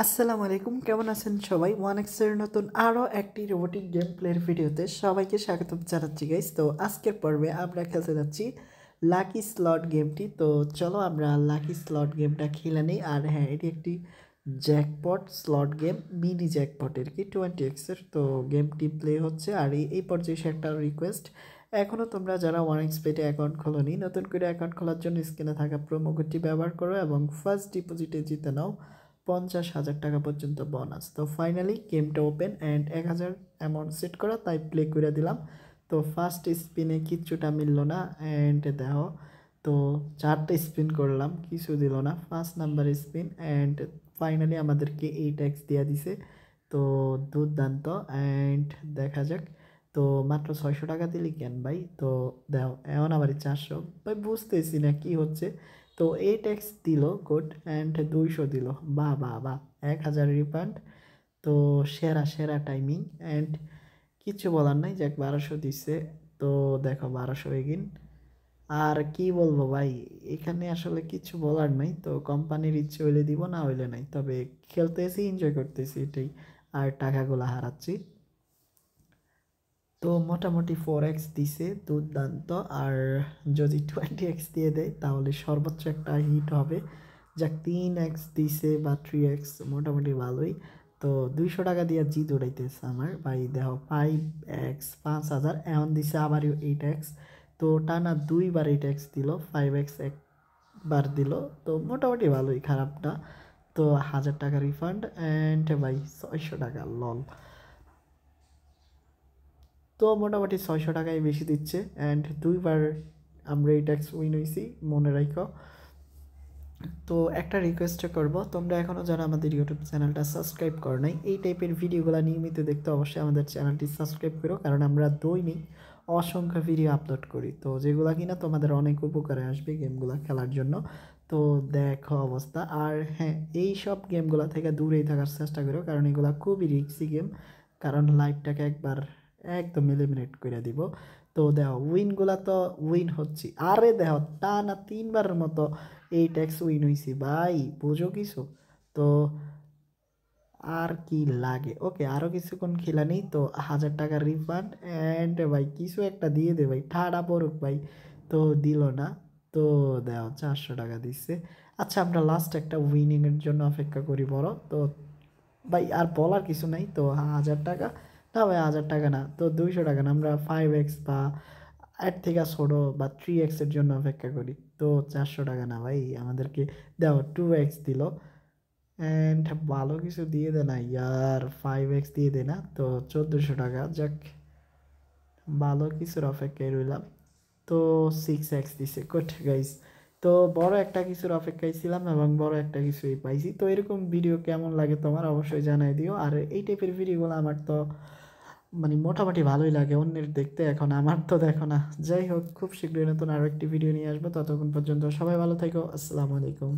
আসসালামু আলাইকুম, কেমন আছেন সবাই? ওয়ানএক্সের নতুন আরও একটি রোবোটিক গেম প্লের ভিডিওতে সবাইকে স্বাগতম জানাচ্ছি গাইস। তো আজকের পর্বে আমরা খেলতে যাচ্ছি লাকি স্লট গেমটি। তো চলো আমরা লাকি স্লট গেমটা খেলে নিই। আর হ্যাঁ, এটি একটি জ্যাকপট স্লট গেম, মিনি জ্যাকপটের কি 20x-এর। তো গেমটি প্লে হচ্ছে। আর এই পর্যায়ে একটা রিকোয়েস্ট, এখনও তোমরা যারা ওয়ানএক্স পেটে অ্যাকাউন্ট খোলোনি, নতুন করে অ্যাকাউন্ট খোলার জন্য স্ক্রিনে থাকা প্রোমো কোডটি ব্যবহার করো এবং ফার্স্ট ডিপোজিটে জিতে নাও 50,000 টাকা পর্যন্ত বোনাস। তো ফাইনালি গেমটা ওপেন অ্যান্ড 1,000 অ্যামাউন্ট সেট করা, তাই প্লে করে দিলাম। তো ফার্স্ট স্পিনে কিচ্ছুটা মিললো না অ্যান্ড দেখো, তো 4টে স্পিন করলাম, কিছু দিল না। First number spin and finally আমাদেরকে 8x দিয়ে দিছে। তো দুর্দান্ত। অ্যান্ড দেখা যাক, তো মাত্র 600 টাকা দিলি কেন ভাই? তো দেখো এমন আবার 400 ভাই, বুঝতেছি না কি হচ্ছে। তো 8x দিল গুড অ্যান্ড 200 দিল, বাহ বাহ বাহ, 1,000 রিফান্ড। তো সেরা সেরা টাইমিং অ্যান্ড কিছু বলার নাই, যাক 1200 দিচ্ছে। তো দেখো 1200 এগিন। আর কি বলবো ভাই, এখানে আসলে কিছু বলার নাই। তো কোম্পানির ইচ্ছে হইলে দিব, না হইলে নাই। তবে খেলতেছি, এনজয় করতেছি এটাই। আর টাকাগুলো হারাচ্ছি। তো মোটামুটি 4x দিছে, দুর্দান্ত। আর যদি 20x দিয়ে দেয় তাহলে সর্বোচ্চ একটা হিট হবে। যাক 3x দিছে বা 3x, মোটামুটি ভালোই। তো 200 টাকা দিয়ে জিত উড়াইতেছে আমার ভাই। দেখো 5x 5,000, এমন দিছে আবার 8x। তো টানা দুইবার 8x দিল, 5x একবার দিল। তো মোটামুটি ভালোই, খারাপ না। তো 1,000 টাকা রিফান্ড অ্যান্ড ভাই 600 টাকা লল। তো মোটামুটি 600 টাকাই বেশি দিচ্ছে অ্যান্ড দুইবার আমরা এই ট্যাক্স উইন হয়েছি, মনে রাখো। তো একটা রিকোয়েস্ট করব, তোমরা এখনও যারা আমাদের ইউটিউব চ্যানেলটা সাবস্ক্রাইব করো নাই, এই টাইপের ভিডিওগুলো নিয়মিত দেখতে অবশ্যই আমাদের চ্যানেলটি সাবস্ক্রাইব করো, কারণ আমরা দৈনিক অসংখ্য ভিডিও আপলোড করি, তো যেগুলো কিনা তোমাদের অনেক উপকারে আসবে গেমগুলো খেলার জন্য। তো দেখো অবস্থা। আর হ্যাঁ, এই সব গেমগুলো থেকে দূরেই থাকার চেষ্টা করো, কারণ এগুলো খুবই রিস্কি গেম। কারণ লাইফটাকে একবার একদম এলিমিনেট করে দিব। তো দেখো উইনগুলা তো উইন হচ্ছি, আরে দেখো টানা 3বারের মতো এই ট্যাক্স উইন হয়েছি ভাই, বুঝো কিছু? তো আর কি লাগে? ওকে, আরও কিছুক্ষণ খেলা নেই। তো 1,000 টাকা রিফান্ড অ্যান্ড ভাই কিছু একটা দিয়ে দে ভাই, ঠাড়া পড়ুক ভাই। তো দিল না। তো দেও 400 টাকা দিচ্ছে। আচ্ছা, আমরা লাস্ট একটা উইনিংয়ের জন্য অপেক্ষা করি বড়। তো ভাই আর বলার কিছু নাই। তো 1,000 টাকা না ভাই, 1,000 টাকা না, তো 200 টাকা না, আমরা 5x বা এর থেকে ছোটো বা 3x-এর জন্য অপেক্ষা করি। তো 400 টাকা না ভাই, আমাদেরকে দেও 2x দিল অ্যান্ড ভালো কিছু দিয়ে দে না ইয়ার, 5x দিয়ে দে না। তো 1400 টাকা, যাক ভালো কিছুর অপেক্ষায় রইলাম। তো 6x দিছে, গুড গাইস। তো বড় একটা কিছুর অপেক্ষায় ছিলাম এবং বড় একটা কিছুই পাইছি। তো এরকম ভিডিও কেমন লাগে তোমার অবশ্যই জানাই দিও। আর এই টাইপের ভিডিওগুলো আমার তো মানে মোটামুটি ভালোই লাগে অন্যের দেখতে, এখন আমার তো দেখো না। যাই হোক, খুব শীঘ্রই নতুন আরও একটি ভিডিও নিয়ে আসবো। ততক্ষণ পর্যন্ত সবাই ভালো থেকো, আসসালামু আলাইকুম।